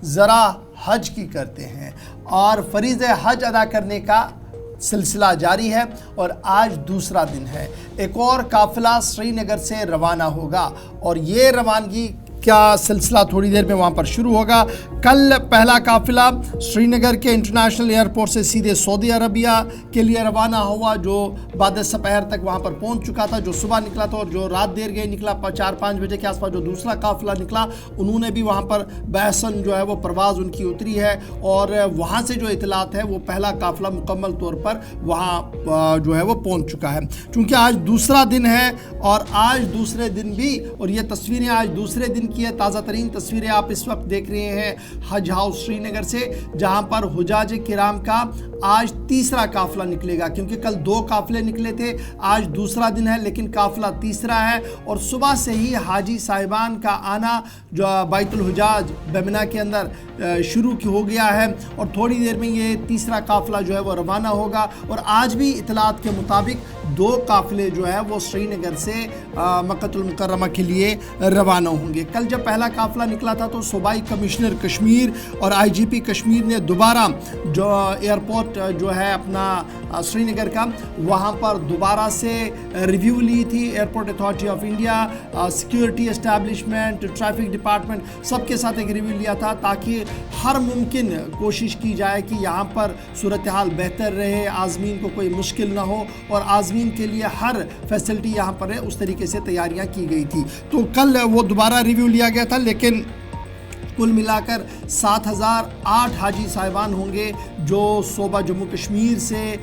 ذرا حج کی کرتے ہیں اور فریضہ حج ادا کرنے کا سلسلہ جاری ہے اور آج دوسرا دن ہے۔ ایک اور قافلہ سری نگر سے روانہ ہوگا اور یہ روانگی کا سلسلہ تھوڑی دیر میں وہاں پر شروع ہوگا۔ کل پہلا قافلہ سری نگر کے انٹرنیشنل ایئرپورٹ سے سیدھے سعودی عربیہ کے لیے روانہ ہوا، جو بعد سپہر تک وہاں پر پہنچ چکا تھا، جو صبح نکلا تھا، اور جو رات دیر گئے نکلا 4-5 بجے کے آس پاس جو دوسرا قافلہ نکلا، انہوں نے بھی وہاں پر بحثاً جو ہے وہ پرواز ان کی اتری ہے اور وہاں سے جو اطلاعات ہے وہ پہلا قافلہ مکمل طور پر وہاں جو ہے وہ پہنچ چکا ہے۔ چونکہ آج دوسرا دن ہے اور آج دوسرے دن بھی، اور یہ تصویریں آج دوسرے دن کی ہے، تازہ ترین تصویریں آپ اس وقت دیکھ رہے ہیں حج ہاؤس سری نگر سے، جہاں پر حجاج کرام کا آج تیسرا قافلہ نکلے گا، کیونکہ کل 2 قافلے نکلے تھے، آج دوسرا دن ہے لیکن قافلہ تیسرا ہے۔ اور صبح سے ہی حاجی صاحبان کا آنا جو بیت الحجاج بیمنا کے اندر شروع ہو گیا ہے اور تھوڑی دیر میں یہ تیسرا قافلہ جو ہے وہ روانہ ہوگا۔ اور آج بھی اطلاعات کے مطابق 2 قافلے جو ہے وہ سری نگر سے مکہ المکرمہ کے لیے روانہ ہوں گے۔ کل جب پہلا قافلہ نکلا تھا تو صوبائی کمشنر کشمیر اور آئی جی پی کشمیر نے دوبارہ جو ایئرپورٹ جو ہے اپنا سری نگر کا، وہاں پر دوبارہ سے ریویو لی تھی۔ Airport authority of India, security establishment, traffic department, سب کے ساتھ ایک ریویو لیا تھا تاکہ ہر ممکن کوشش کی جائے کہ یہاں پر صورتحال بہتر رہے، عازمین کو کوئی مشکل نہ ہو اور عازمین کے لیے ہر فیسلٹی یہاں پر ہے، اس طریقے سے تیاریاں کی گئی تھی۔ تو کل وہ دوبارہ ریویو لیا گیا تھا، لیکن کل ملا کر 7008 حاجی صاحبان ہوں گے جو صوبہ جموں کشمیر سے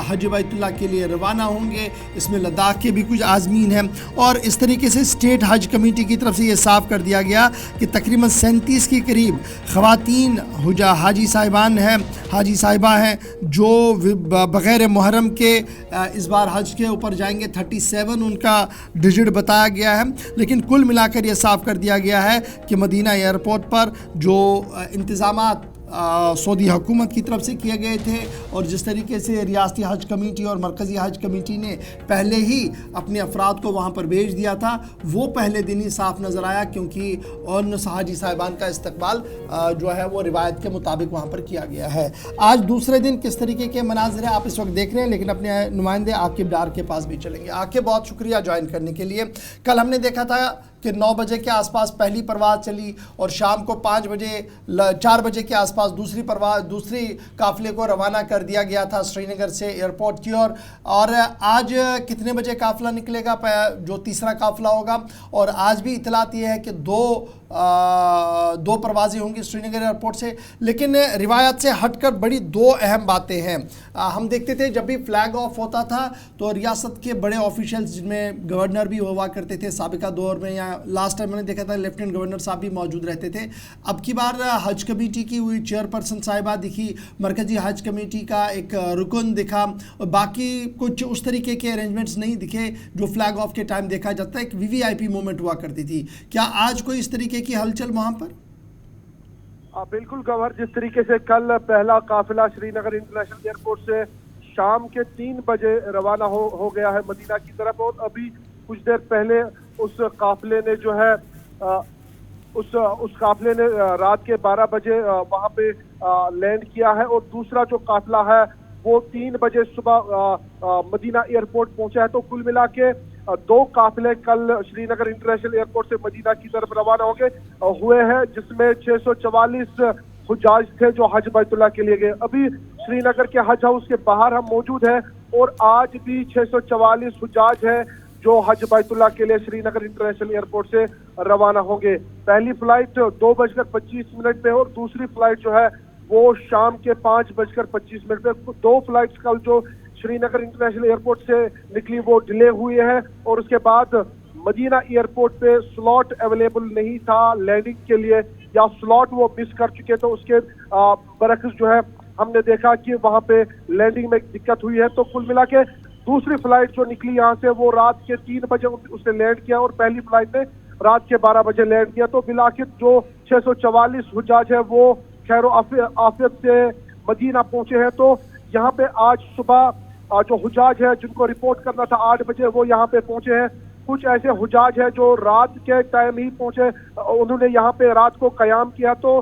حج بیت اللہ کے لیے روانہ ہوں گے۔ اس میں لداخ کے بھی کچھ عازمین ہیں اور اس طریقے سے اسٹیٹ حج کمیٹی کی طرف سے یہ صاف کر دیا گیا کہ تقریباً 37 کے قریب خواتین حاجی صاحبان ہیں، حاجی صاحبہ ہیں جو بغیر محرم کے اس بار حج کے اوپر جائیں گے۔ 37 ان کا ڈیجٹ بتایا گیا ہے، لیکن کل ملا کر یہ صاف کر دیا گیا ہے کہ مدینہ ایئرپورٹ پر جو انتظامات سعودی حکومت کی طرف سے کیے گئے تھے اور جس طریقے سے ریاستی حج کمیٹی اور مرکزی حج کمیٹی نے پہلے ہی اپنے افراد کو وہاں پر بھیج دیا تھا، وہ پہلے دن ہی صاف نظر آیا، کیونکہ ان حاجی صاحبان کا استقبال جو ہے وہ روایت کے مطابق وہاں پر کیا گیا ہے۔ آج دوسرے دن کس طریقے کے مناظر ہیں آپ اس وقت دیکھ رہے ہیں، لیکن اپنے نمائندے عاقب ڈار کے پاس بھی چلیں گے۔ عاقب، بہت شکریہ جوائن کرنے کے لیے۔ کل ہم نے دیکھا تھا کہ 9 بجے کے آس پاس پہلی پرواز چلی اور شام کو 4 بجے کے آس پاس دوسری قافلے کو روانہ کر دیا گیا تھا سری نگر سے ایئرپورٹ کی اور آج کتنے بجے قافلہ نکلے گا جو تیسرا قافلہ ہوگا؟ اور آج بھی اطلاعات یہ ہے کہ دو پروازیں ہوں گی سری نگر ایئرپورٹ سے، لیکن روایت سے ہٹ کر بڑی 2 اہم باتیں ہیں۔ ہم دیکھتے تھے جب بھی فلیگ آف ہوتا تھا تو ریاست کے بڑے آفیشلز، جن میں گورنر بھی ہوا کرتے تھے سابقہ دور میں، یا لاسٹ ٹائم میں نے دیکھا تھا لیفٹیننٹ گورنر صاحب بھی موجود رہتے تھے۔ اب کی بار حج کمیٹی کی ہوئی چیئرپرسن صاحبہ دکھی، مرکزی حج کمیٹی کا ایک رکن دکھا اور باقی کچھ اس طریقے کے ارینجمنٹس نہیں دکھے جو فلیگ آف کے ٹائم دیکھا جاتا ہے۔ ایک VVIP مومنٹ ہوا کرتی تھی، کیا آج کوئی اس طریقے کی ہلچل وہاں پر؟ بالکل گوہر، جس طریقے سے کل پہلا قافلہ سری نگر انٹرنیشنل ایئرپورٹ سے شام کے 3 بجے روانہ ہو گیا ہے مدینہ کی طرف، اور ابھی کچھ دیر پہلے اس قافلے نے جو ہے اس قافلے نے رات کے 12 بجے وہاں پہ لینڈ کیا ہے، اور دوسرا جو قافلہ ہے وہ 3 بجے صبح مدینہ ایئرپورٹ پہنچا ہے۔ تو کل ملا کے 2 قافلے کل سری نگر انٹرنیشنل ایئرپورٹ سے مدینہ کی طرف روانہ ہوئے ہیں، جس میں 644 حجاج تھے جو حج بیت اللہ کے لیے گئے۔ ابھی سری نگر کے حج ہاؤس کے باہر ہم موجود ہیں اور آج بھی 644 حجاج ہیں جو حج بیت اللہ کے لیے سری نگر انٹرنیشنل ایئرپورٹ سے روانہ ہوں گے۔ پہلی فلائٹ 2:25 پہ اور دوسری فلائٹ جو ہے وہ شام کے 5:25 پہ۔ 2 فلائٹس کل جو سری نگر انٹرنیشنل ایئرپورٹ سے نکلی وہ ڈیلے ہوئی ہے، اور اس کے بعد مدینہ ایئرپورٹ پہ سلاٹ اویلیبل نہیں تھا لینڈنگ کے لیے، یا سلاٹ وہ مس کر چکے، تو اس کے برعکس جو ہے ہم نے دیکھا کہ وہاں پہ لینڈنگ میں دقت ہوئی ہے۔ تو کل ملا کے دوسری فلائٹ جو نکلی یہاں سے وہ رات کے 3 بجے اس نے لینڈ کیا، اور پہلی فلائٹ نے رات کے 12 بجے لینڈ کیا۔ تو بلاخر جو 644 حجاج ہے وہ خیر و عافیت سے مدینہ پہنچے ہیں۔ تو یہاں پہ آج صبح جو حجاج ہے جن کو رپورٹ کرنا تھا 8 بجے، وہ یہاں پہ پہنچے ہیں۔ کچھ ایسے حجاج ہیں جو رات کے ٹائم ہی پہنچے، انہوں نے یہاں پہ رات کو قیام کیا۔ تو